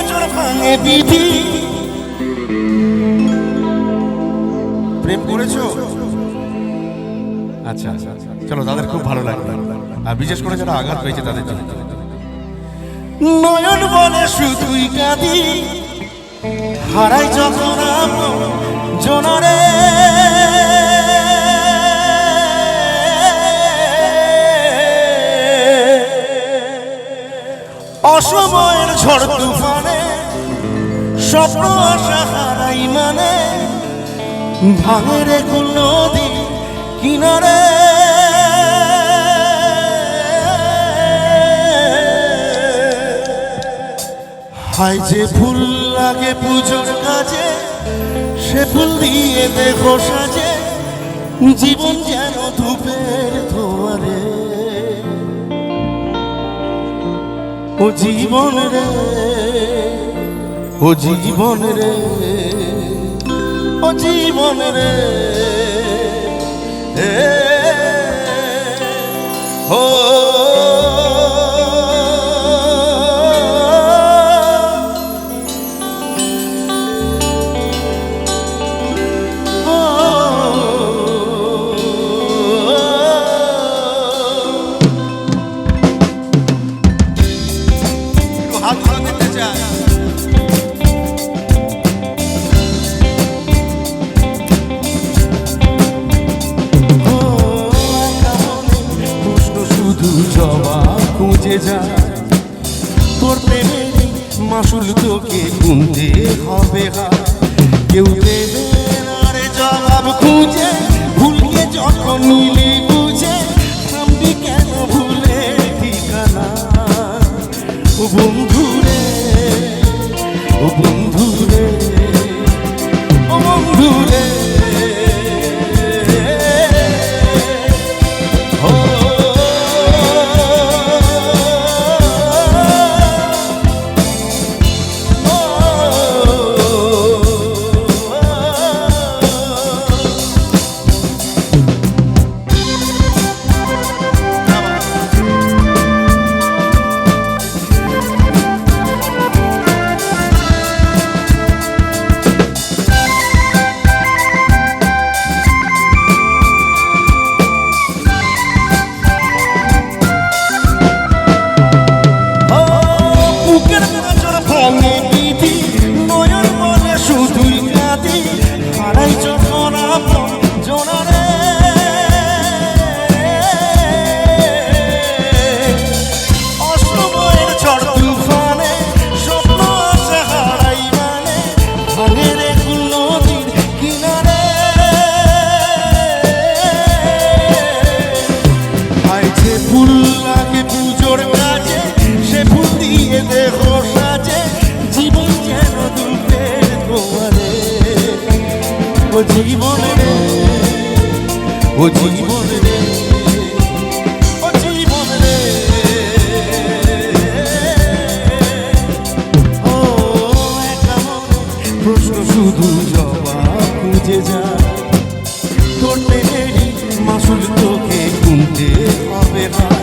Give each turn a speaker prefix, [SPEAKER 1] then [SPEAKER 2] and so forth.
[SPEAKER 1] নজর ভাঙে বিধি। প্রেম করেছো? আচ্ছা আচ্ছা, চলো তাদের খুব ভালো লাগবে, আর বিশেষ করে যারা আঘাত পেয়েছে তাদের জন্য। নয়ন বলে শুধুই কাঁদি, হারাই যখন জনরে। অসময়ের ঝড় তুফানে স্বপ্ন আশা হারাই মানে, ভাঙে রে কুল নদী কিনারে। হায় যে ফুল লাগে পুজোর কাজে, সে ফুল দিয়ে দেখো সাজে, জীবন যেন ধূপের ধোয়ারে। ও জীবন রে, ও জীবন রে, ও জীবন রে, ও খুঁজে যায় তোর প্রেমের মাসুল তোকে গুনতে হবে। কেউ দেবে না রে জবাব খুঁজে, ভুলকে যখন নিলি বুঝে, থামবি কেন ভুলে ঠিকানা। ও বন্ধু রে, ও বন্ধু রে, ও বন্ধু রে, ও জীবন রে, ও জীবন রে, ও জীবন রে, ও একা মনে প্রশ্ন শুধু জবাব খুঁজে যায়। তোর প্রেমেরই মাসুল তোকে গুনতে হবে না।